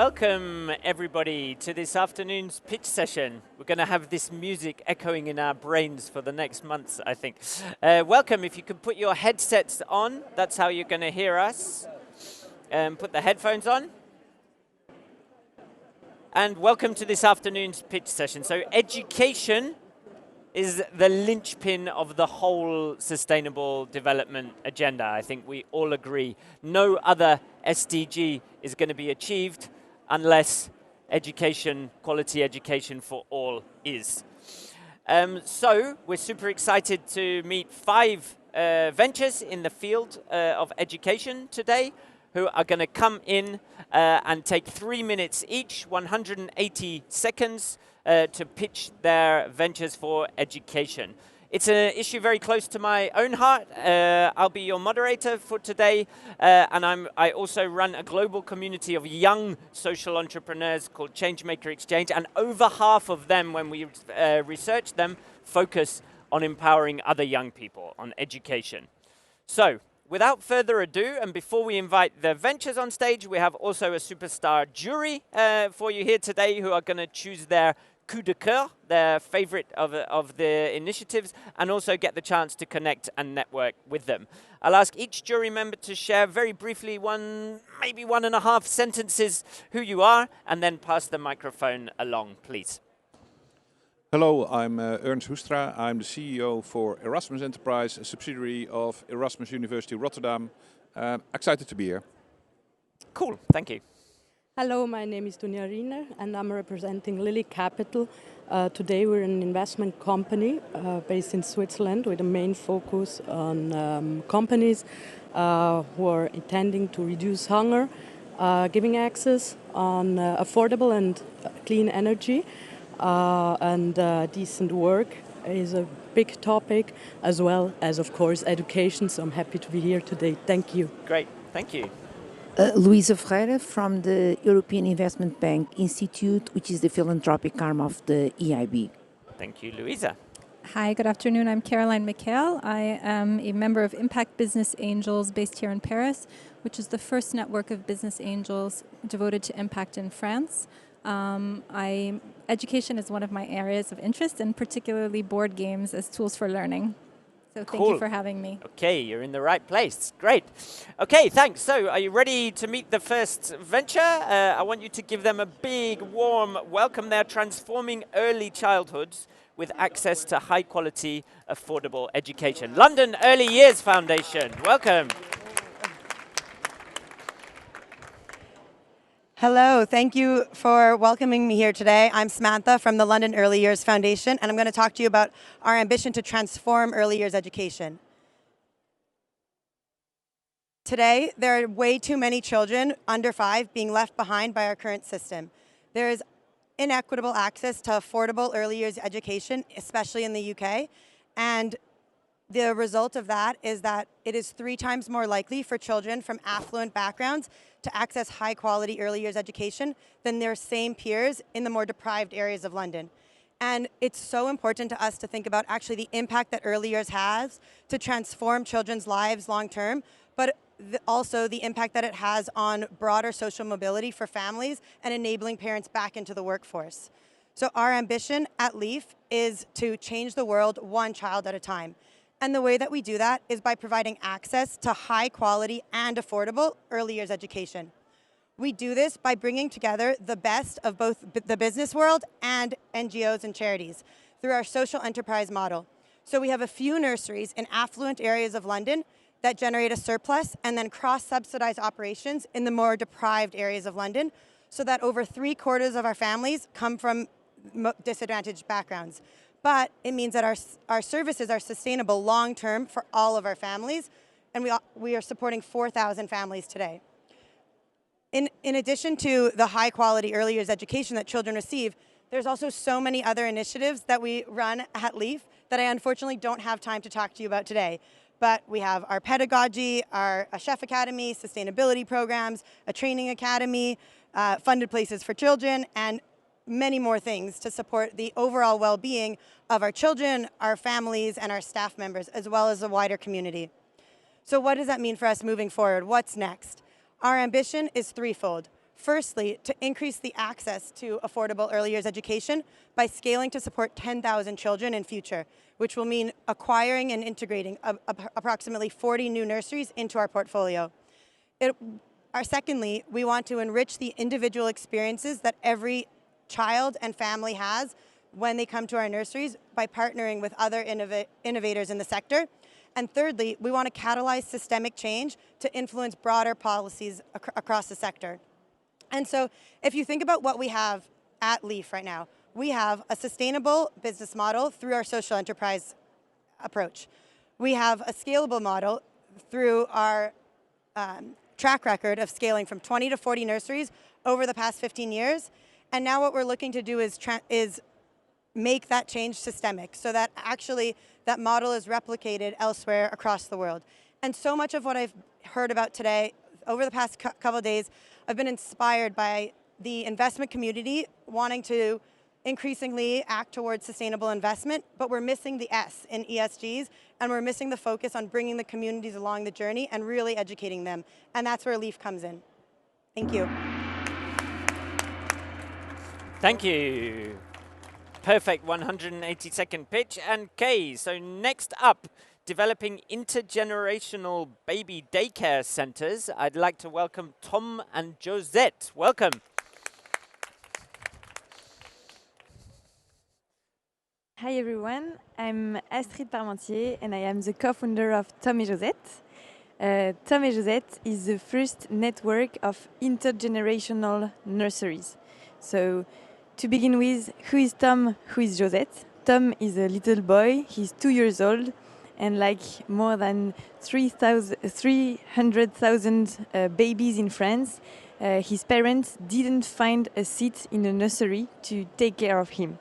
Welcome everybody to this afternoon's pitch session. We're going to have this music echoing in our brains for the next months, I think. Welcome. If you could put your headsets on, that's how you're going to hear us. Put the headphones on. And welcome to this afternoon's pitch session. So education is the linchpin of the whole sustainable development agenda. I think we all agree. No other SDG is going to be achieved unless education, quality education for all is. So we're super excited to meet 5 ventures in the field of education today who are going to come in and take 3 minutes each, 180 seconds, to pitch their ventures for education. It's an issue very close to my own heart. I'll be your moderator for today, and I also run a global community of young social entrepreneurs called Changemaker Exchange, and over half of them, when we research them, focus on empowering other young people, on education. So, without further ado, and before we invite the ventures on stage, we have also a superstar jury for you here today who are going to choose their coup de cœur, their favorite of the initiatives, and also get the chance to connect and network with them. I'll ask each jury member to share very briefly maybe 1.5 sentences who you are, and then pass the microphone along, please. Hello, I'm Ernst Hoestra. I'm the CEO for Erasmus Enterprise, a subsidiary of Erasmus University Rotterdam. Excited to be here. Cool, thank you. Hello, my name is Dunja Riener and I'm representing Lily Capital. Today we're an investment company based in Switzerland with a main focus on companies who are intending to reduce hunger, giving access on affordable and clean energy, and decent work is a big topic, as well as, of course, education. So I'm happy to be here today. Thank you. Great, thank you. Luísa Ferreira from the European Investment Bank Institute, which is the philanthropic arm of the EIB. Thank you, Luísa. Hi, good afternoon. I'm Caroline Michael. I am a member of Impact Business Angels based here in Paris, which is the first network of business angels devoted to impact in France. Education is one of my areas of interest, and particularly board games as tools for learning. So thank you for having me. Okay, you're in the right place. Great. Okay, thanks. So are you ready to meet the first venture? I want you to give them a big, warm welcome. They're transforming early childhoods with access to high-quality, affordable education. London Early Years Foundation. Welcome. Hello, thank you for welcoming me here today. I'm Samantha from the London Early Years Foundation, and I'm going to talk to you about our ambition to transform early years education. Today, there are way too many children under 5 being left behind by our current system. There is inequitable access to affordable early years education, especially in the UK, and the result of that is that it is 3 times more likely for children from affluent backgrounds to access high-quality early years education than their same peers in the more deprived areas of London. And it's so important to us to think about actually the impact that early years has to transform children's lives long-term, but also the impact that it has on broader social mobility for families and enabling parents back into the workforce. So our ambition at LEAF is to change the world one child at a time. And the way that we do that is by providing access to high quality and affordable early years education. We do this by bringing together the best of both the business world and NGOs and charities through our social enterprise model. So we have a few nurseries in affluent areas of London that generate a surplus and then cross-subsidize operations in the more deprived areas of London, so that over 3/4 of our families come from disadvantaged backgrounds. But it means that our services are sustainable long-term for all of our families, and we are supporting 4,000 families today. In addition to the high-quality early years education that children receive, there's also so many other initiatives that we run at LEAF that I unfortunately don't have time to talk to you about today. But we have our pedagogy, a chef academy, sustainability programs, a training academy, funded places for children, and many more things to support the overall well-being of our children, our families, and our staff members, as well as the wider community. So what does that mean for us moving forward? What's next? Our ambition is threefold. Firstly, to increase the access to affordable early years education by scaling to support 10,000 children in future, which will mean acquiring and integrating approximately 40 new nurseries into our portfolio. Secondly, we want to enrich the individual experiences that every child and family has when they come to our nurseries by partnering with other innovators in the sector. And thirdly, we want to catalyze systemic change to influence broader policies across the sector. And so if you think about what we have at LEAF right now, we have a sustainable business model through our social enterprise approach. We have a scalable model through our track record of scaling from 20 to 40 nurseries over the past 15 years. And now what we're looking to do is make that change systemic so that actually that model is replicated elsewhere across the world. And so much of what I've heard about today, over the past couple of days, I've been inspired by the investment community wanting to increasingly act towards sustainable investment, but we're missing the S in ESGs, and we're missing the focus on bringing the communities along the journey and really educating them. And that's where LEAF comes in. Thank you. Thank you. Perfect 180-second pitch. And Kay, so next up, developing intergenerational baby daycare centers. I'd like to welcome Tom and Josette. Welcome. Hi everyone, I'm Astrid Parmentier and I am the co-founder of Tom&Josette. Tom&Josette is the first network of intergenerational nurseries. So to begin with, who is Tom, who is Josette? Tom is a little boy, he's 2 years old, and like more than 300,000 babies in France, his parents didn't find a seat in a nursery to take care of him.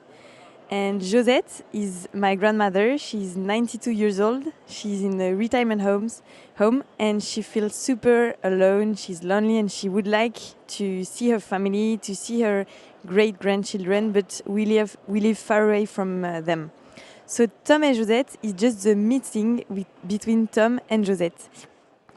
And Josette is my grandmother. She's 92 years old. She's in a retirement home, and she feels super alone. She's lonely, and she would like to see her family, to see her great-grandchildren, but we live far away from them. So Tom&Josette is just the meeting between Tom and Josette.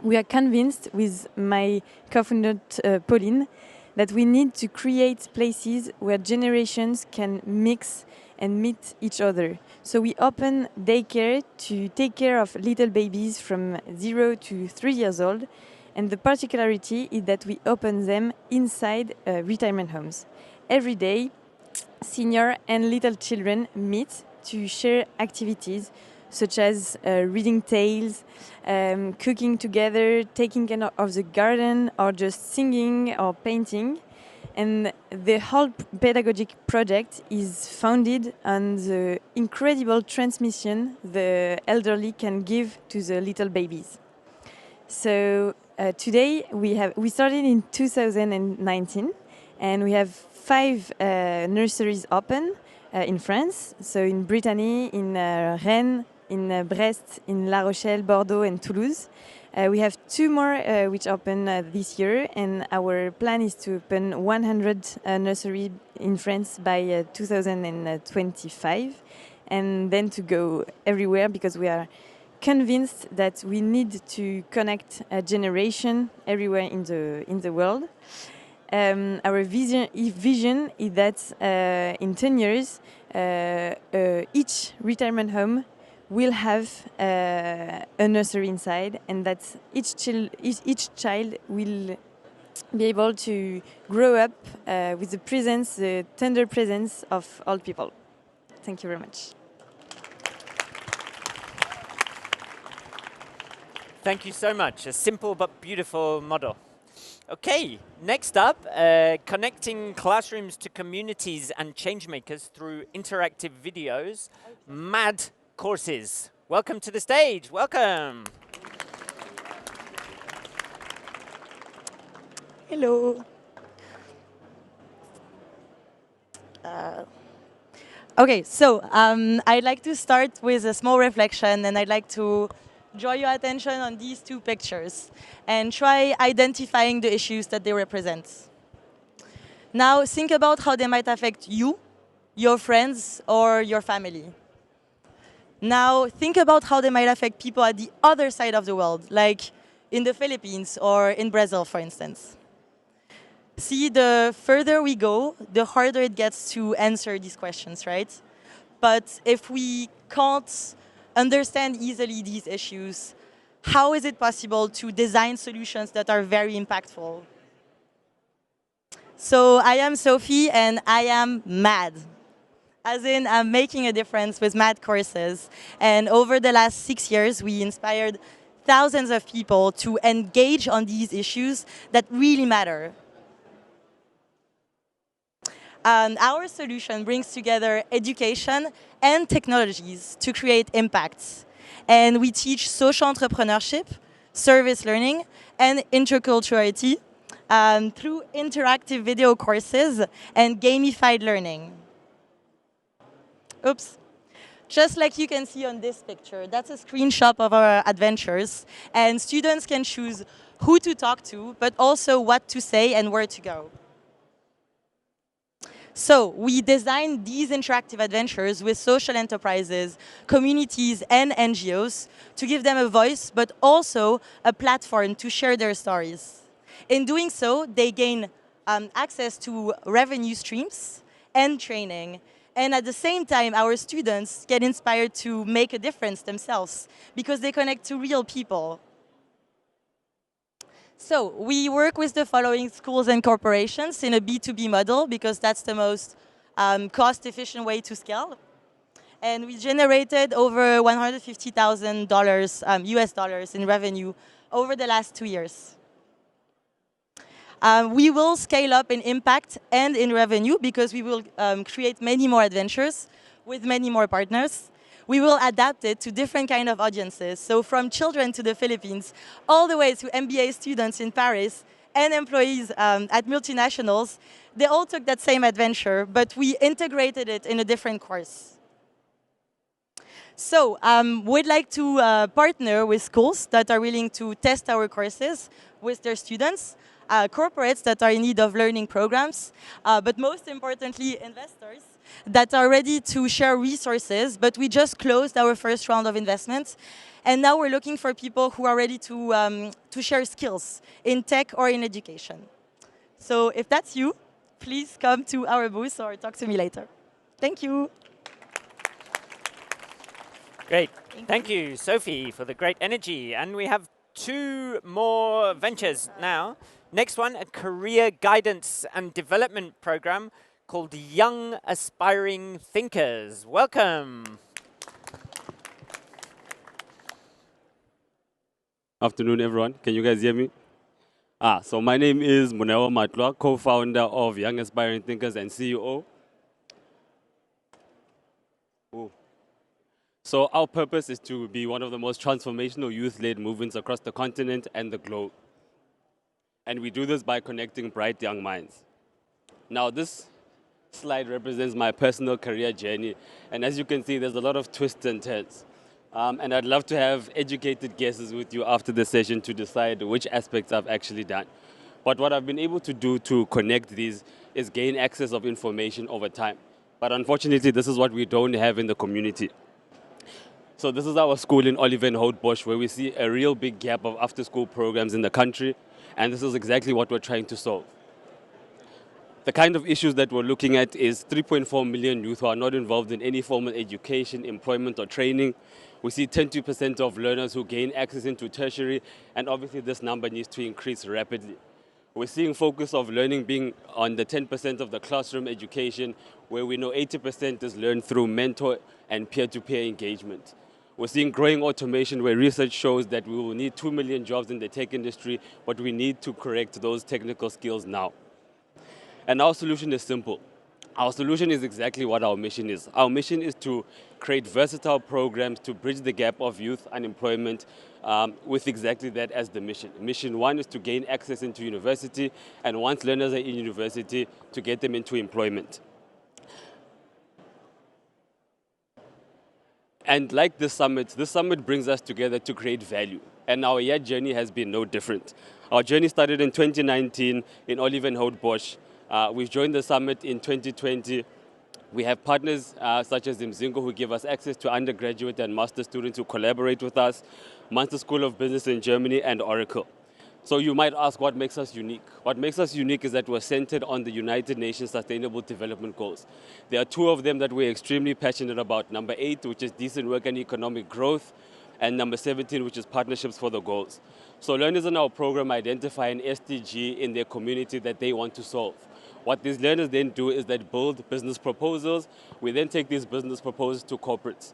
We are convinced with my co-founder Pauline that we need to create places where generations can mix and meet each other. So we open daycare to take care of little babies from 0 to 3 years old. And the particularity is that we open them inside retirement homes. Every day, senior and little children meet to share activities such as reading tales, cooking together, taking care of the garden, or just singing or painting. And the whole pedagogic project is founded on the incredible transmission the elderly can give to the little babies. So today we started in 2019, and we have 5 nurseries open in France. So in Brittany, in Rennes, in Brest, in La Rochelle, Bordeaux, and Toulouse. We have 2 more which open this year, and our plan is to open 100 nurseries in France by 2025, and then to go everywhere, because we are convinced that we need to connect a generation everywhere in the world. Our vision is that in 10 years, each retirement home will have a nursery inside, and that each child will be able to grow up with the tender presence of old people. Thank you very much. Thank you so much. A simple but beautiful model. Okay, next up, connecting classrooms to communities and changemakers through interactive videos, MAD courses. Welcome to the stage. Welcome. Hello. Okay, so I'd like to start with a small reflection, and I'd like to draw your attention on these 2 pictures and try identifying the issues that they represent. Now think about how they might affect you, your friends, or your family. Now think about how they might affect people at the other side of the world, like in the Philippines or in Brazil, for instance. See, the further we go, the harder it gets to answer these questions, right? But if we can't understand easily these issues, how is it possible to design solutions that are very impactful? So I am Sophie and I am mad. As in, I'm making a difference with math courses. And over the last 6 years, we inspired thousands of people to engage on these issues that really matter. Our solution brings together education and technologies to create impacts. And we teach social entrepreneurship, service learning, and interculturality through interactive video courses and gamified learning. Oops. Just like you can see on this picture, that's a screenshot of our adventures. And students can choose who to talk to, but also what to say and where to go. So we designed these interactive adventures with social enterprises, communities, and NGOs to give them a voice, but also a platform to share their stories. In doing so, they gain access to revenue streams and training. And at the same time, our students get inspired to make a difference themselves because they connect to real people. So we work with the following schools and corporations in a B2B model because that's the most cost-efficient way to scale. And we generated over $150,000 US dollars in revenue over the last 2 years. We will scale up in impact and in revenue because we will create many more adventures with many more partners. We will adapt it to different kind of audiences. So from children to the Philippines, all the way to MBA students in Paris and employees at multinationals, they all took that same adventure, but we integrated it in a different course. So we'd like to partner with schools that are willing to test our courses with their students, corporates that are in need of learning programs, but most importantly, investors that are ready to share resources, but we just closed our first round of investments. And now we're looking for people who are ready to share skills in tech or in education. So if that's you, please come to our booth or talk to me later. Thank you. Great. Thank you, Sophie, for the great energy. And we have 2 more ventures now. Next one, a career guidance and development program called Young Aspiring Thinkers. Welcome. Afternoon, everyone. Can you guys hear me? So my name is Munewa Matlwa, co-founder of Young Aspiring Thinkers and CEO. Ooh. So our purpose is to be one of the most transformational youth-led movements across the continent and the globe. And we do this by connecting bright young minds. Now, this slide represents my personal career journey. And as you can see, there's a lot of twists and turns. And I'd love to have educated guesses with you after the session to decide which aspects I've actually done. But what I've been able to do to connect these is gain access of information over time. But unfortunately, this is what we don't have in the community. So this is our school in Olivenhout-Bosch, where we see a real big gap of after-school programs in the country. And this is exactly what we're trying to solve. The kind of issues that we're looking at is 3.4 million youth who are not involved in any formal education, employment, or training. We see 10% of learners who gain access into tertiary, and obviously this number needs to increase rapidly. We're seeing focus of learning being on the 10% of the classroom education, where we know 80% is learned through mentor and peer-to-peer engagement. We're seeing growing automation, where research shows that we will need 2 million jobs in the tech industry, but we need to correct those technical skills now. And our solution is simple. Our solution is exactly what our mission is. Our mission is to create versatile programs to bridge the gap of youth unemployment with exactly that as the mission. Mission 1 is to gain access into university, and once learners are in university, to get them into employment. And like this summit brings us together to create value. And our year journey has been no different. Our journey started in 2019 in Olivenhout-Bosch. We've joined the summit in 2020. We have partners such as Mzingo, who give us access to undergraduate and master students who collaborate with us, Master School of Business in Germany, and Oracle. So you might ask, what makes us unique? What makes us unique is that we're centered on the United Nations Sustainable Development Goals. There are 2 of them that we're extremely passionate about. Number 8, which is decent work and economic growth, and number 17, which is partnerships for the goals. So learners in our program identify an SDG in their community that they want to solve. What these learners then do is that build business proposals. We then take these business proposals to corporates.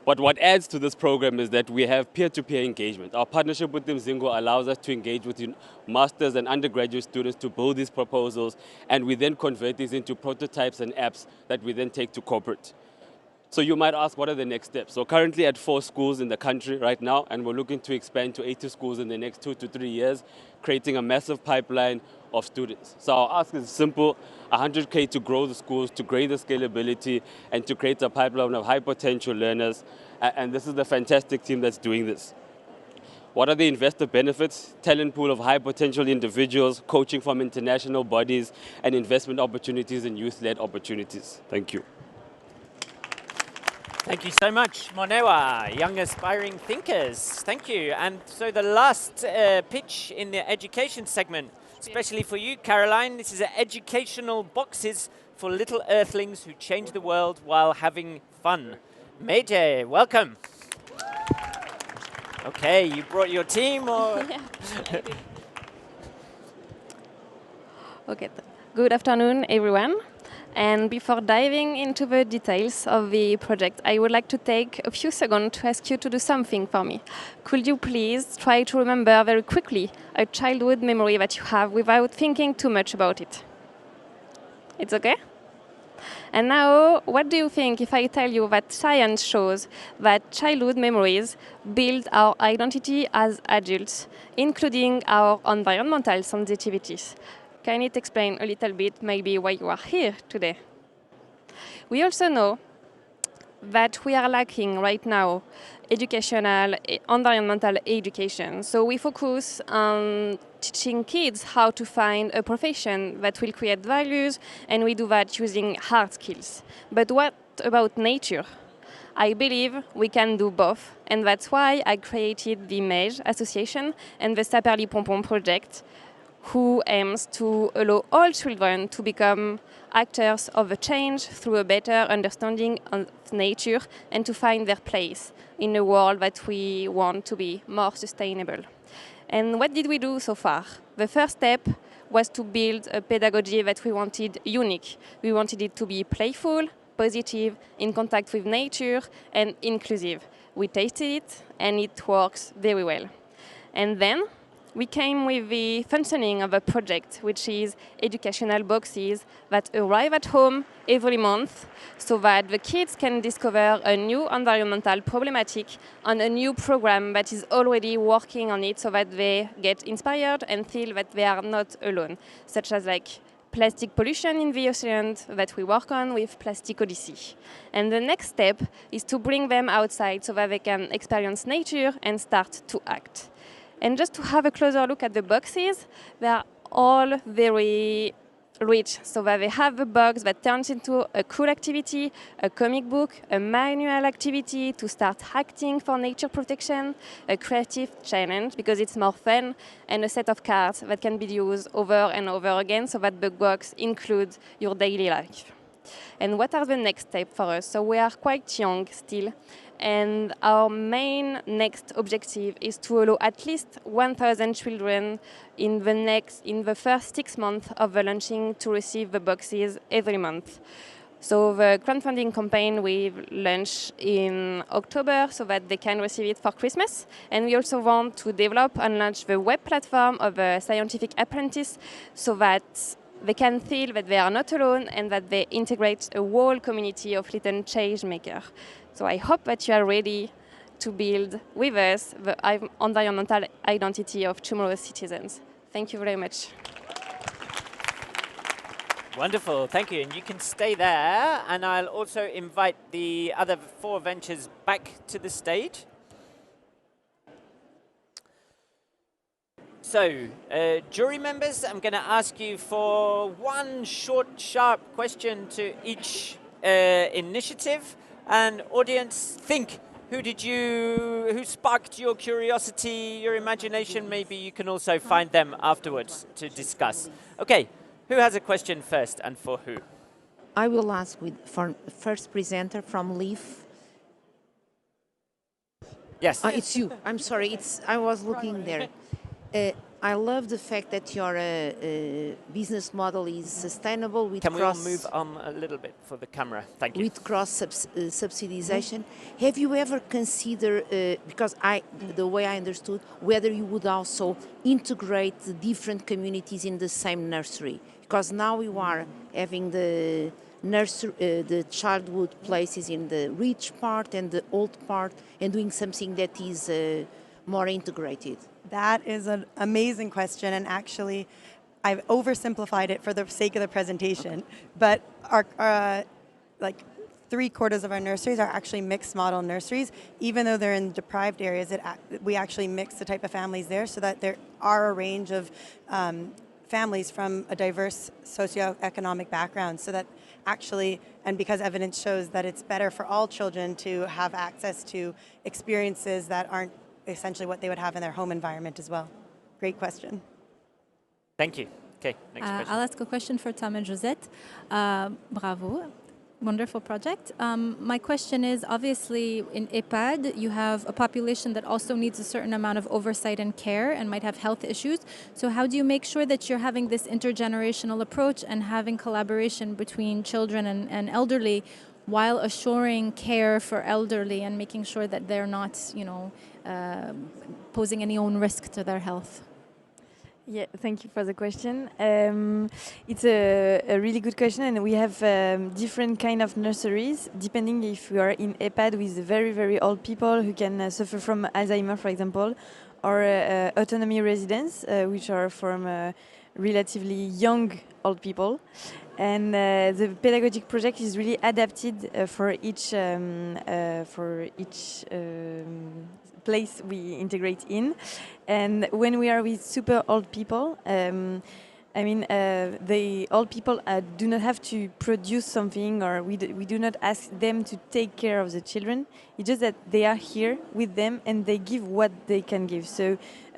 But what adds to this program is that we have peer-to-peer engagement. Our partnership with Mzingo allows us to engage with masters and undergraduate students to build these proposals, and we then convert these into prototypes and apps that we then take to corporate. So you might ask, what are the next steps? So currently at 4 schools in the country right now, and we're looking to expand to 80 schools in the next 2 to 3 years, creating a massive pipeline of students. So our ask is simple, 100K to grow the schools, to create the scalability, and to create a pipeline of high potential learners. And this is the fantastic team that's doing this. What are the investor benefits? Talent pool of high potential individuals, coaching from international bodies, and investment opportunities and youth-led opportunities. Thank you. Thank you so much, Monewa, young aspiring thinkers. Thank you. And so the last pitch in the education segment, especially for you, Caroline, this is educational boxes for little earthlings who change the world while having fun. Meije, welcome. Okay, you brought your team, or? Yeah, okay, good afternoon, everyone. And before diving into the details of the project, I would like to take a few seconds to ask you to do something for me. Could you please try to remember very quickly a childhood memory that you have without thinking too much about it? It's okay? And now, what do you think if I tell you that science shows that childhood memories build our identity as adults, including our environmental sensitivities? Can it explain a little bit maybe why you are here today? We also know that we are lacking right now educational, environmental education. So we focus on teaching kids how to find a profession that will create values, and we do that using hard skills. But what about nature? I believe we can do both, and that's why I created the Meije Association and the Saperli Pompon project, who aims to allow all children to become actors of a change through a better understanding of nature and to find their place in a world that we want to be more sustainable. And what did we do so far? The first step was to build a pedagogy that we wanted unique. We wanted it to be playful, positive, in contact with nature, and inclusive. We tasted it, and it works very well. And then we came with the functioning of a project, which is educational boxes that arrive at home every month so that the kids can discover a new environmental problematic on a new program that is already working on it so that they get inspired and feel that they are not alone, such as like plastic pollution in the ocean that we work on with Plastic Odyssey. And the next step is to bring them outside so that they can experience nature and start to act. And just to have a closer look at the boxes, they are all very rich, so that they have a box that turns into a cool activity, a comic book, a manual activity to start acting for nature protection, a creative challenge because it's more fun, and a set of cards that can be used over and over again so that the box includes your daily life. And what are the next steps for us? So we are quite young still, and our main next objective is to allow at least 1,000 children in the first 6 months of the launching to receive the boxes every month. So the crowdfunding campaign will launch in October so that they can receive it for Christmas. And we also want to develop and launch the web platform of a scientific apprentice so that they can feel that they are not alone and that they integrate a whole community of little change makers. So I hope that you are ready to build with us the environmental identity of tomorrow's citizens. Thank you very much. Wonderful, thank you. And you can stay there, and I'll also invite the other 4 ventures back to the stage. So, jury members, I'm going to ask you for one short, sharp question to each initiative. And audience, think who sparked your curiosity, your imagination? Maybe you can also find them afterwards to discuss. Okay, who has a question first and for who? I will ask for first presenter from Leaf. Yes. It's you. I'm sorry. I was looking there. I love the fact that your business model is sustainable with Can we all move on a little bit for the camera? Thank you. With subsidization. Have you ever considered, because the way I understood, whether you would also integrate the different communities in the same nursery? Because now you are having the the childhood places in the rich part and the old part, and doing something that is more integrated. That is an amazing question, and actually, I've oversimplified it for the sake of the presentation. Okay. But our like 3/4 of our nurseries are actually mixed model nurseries. Even though they're in deprived areas, we actually mix the type of families there, so that there are a range of families from a diverse socioeconomic background, so that actually, and because evidence shows that it's better for all children to have access to experiences that aren't essentially what they would have in their home environment as well. Great question. Thank you. Okay, next question. I'll ask a question for Tom&Josette. Bravo. Wonderful project. My question is, obviously in EHPAD, you have a population that also needs a certain amount of oversight and care and might have health issues. So how do you make sure that you're having this intergenerational approach and having collaboration between children and elderly while assuring care for elderly and making sure that they're not, posing any own risk to their health? Yeah, thank you for the question. It's a really good question, and we have different kind of nurseries, depending if we are in EHPAD with very, very old people who can suffer from Alzheimer, for example, or autonomy residents, which are from relatively young old people. And the pedagogic project is really adapted for each place we integrate in. And when we are with super old people, the old people do not have to produce something, or we do not ask them to take care of the children. It's just that they are here with them and they give what they can give. So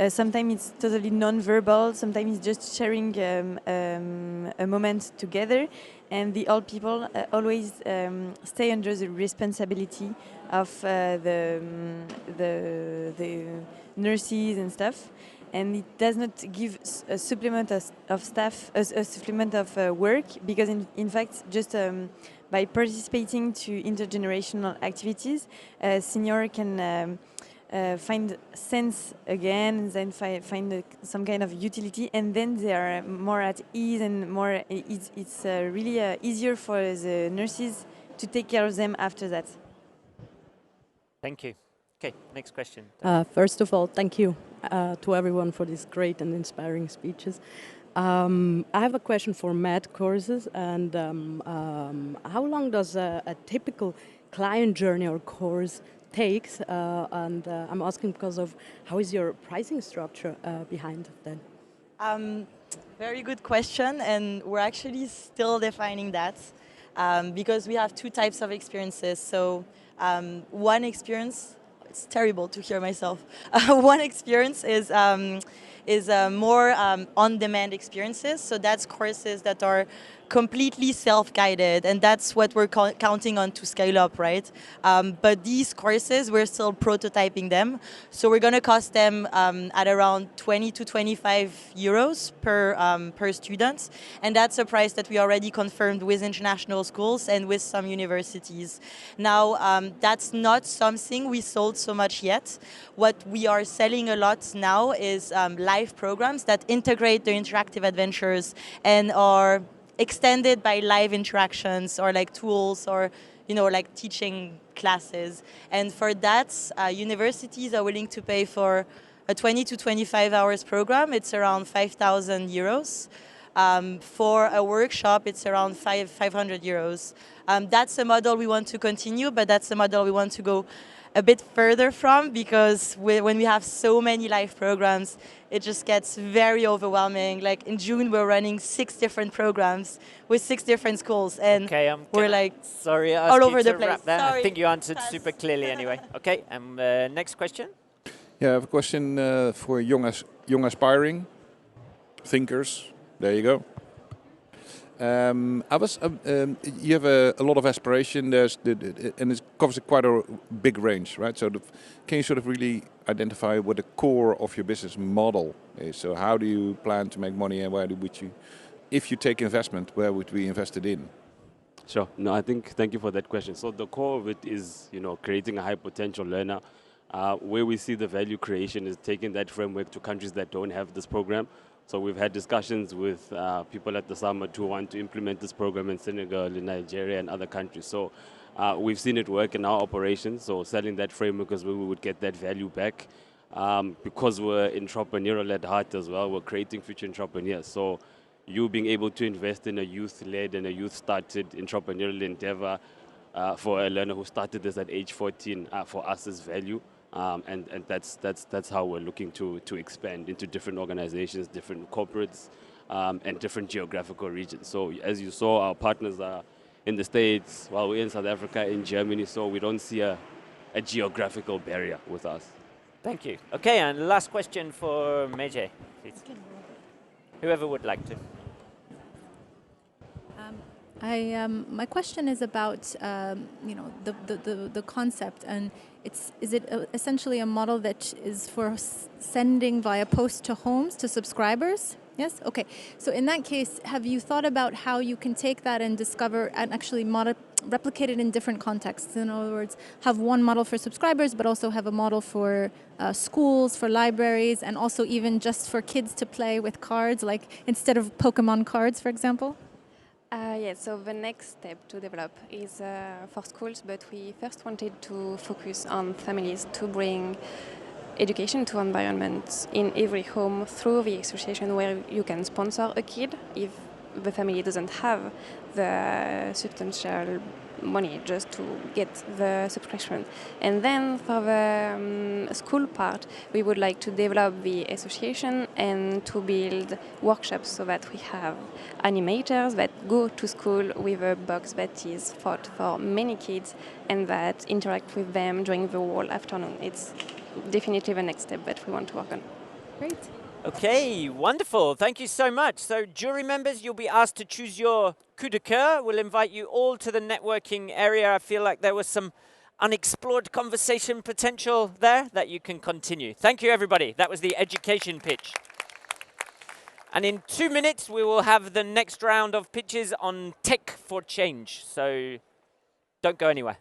sometimes it's totally non-verbal, sometimes it's just sharing a moment together. And the old people always stay under the responsibility of the nurses and stuff. And it does not give a supplement of staff, a supplement of work, because in fact, just by participating to intergenerational activities, senior can find sense again, and then find some kind of utility, and then they are more at ease and more. It's really easier for the nurses to take care of them after that. Thank you. Okay, next question. First of all, thank you to everyone for these great and inspiring speeches. I have a question for med courses, and how long does a typical client journey or course takes? And I'm asking because of how is your pricing structure behind that? Very good question, and we're actually still defining that because we have two types of experiences. So one experience, it's terrible to hear myself. One experience is more on-demand experiences. So that's courses that are completely self-guided, and that's what we're counting on to scale up, right? But these courses, we're still prototyping them. So we're going to cost them at around 20 to 25 euros per student. And that's a price that we already confirmed with international schools and with some universities. Now, that's not something we sold so much yet. What we are selling a lot now is live programs that integrate the interactive adventures and are extended by live interactions or like tools or, like teaching classes. And for that, universities are willing to pay for a 20 to 25 hours program. It's around 5,000 euros. For a workshop, it's around 500 euros. That's a model we want to continue, but that's a model we want to go a bit further from, because when we have so many live programs, it just gets very overwhelming. Like in June, we're running 6 different programs with 6 different schools, and Okay, we're like sorry, all over the place. Wrap there. Sorry. I think you answered super clearly anyway. Okay, and next question. Yeah, I have a question for young aspiring thinkers. There you go. You have a lot of aspiration. And it covers quite a big range, right? So, can you sort of really identify what the core of your business model is? So, how do you plan to make money, and would you, if you take investment, where would we invest it in? Sure. No, thank you for that question. So the core of it is, creating a high potential learner. Where we see the value creation is taking that framework to countries that don't have this program. So we've had discussions with people at the summit who want to implement this program in Senegal, in Nigeria, and other countries. So we've seen it work in our operations. So selling that framework is where we would get that value back. Because we're entrepreneurial at heart as well, we're creating future entrepreneurs. So you being able to invest in a youth-led and a youth-started entrepreneurial endeavor for a learner who started this at age 14, for us is value. And that's how we're looking to expand into different organizations, different corporates, and different geographical regions. So as you saw, our partners are in the States, while we're in South Africa, in Germany, so we don't see a geographical barrier with us. Thank you. Okay, and last question for Meije, please. Whoever would like to. My question is about the concept, and is it essentially a model that is for sending via post to homes to subscribers? Yes. Okay. So in that case, have you thought about how you can take that and discover and actually replicate it in different contexts? In other words, have one model for subscribers, but also have a model for schools, for libraries, and also even just for kids to play with cards, like instead of Pokemon cards, for example? Yes, so the next step to develop is for schools, but we first wanted to focus on families to bring education to environment in every home through the association, where you can sponsor a kid if the family doesn't have the substantial money just to get the subscription. And then for the school part, we would like to develop the association and to build workshops so that we have animators that go to school with a box that is thought for many kids and that interact with them during the whole afternoon. It's definitely the next step that we want to work on. Great. Okay, wonderful. Thank you so much. So jury members, you'll be asked to choose your coup de coeur. We'll invite you all to the networking area. I feel like there was some unexplored conversation potential there that you can continue. Thank you, everybody. That was the education pitch. And in 2 minutes, we will have the next round of pitches on tech for change. So don't go anywhere.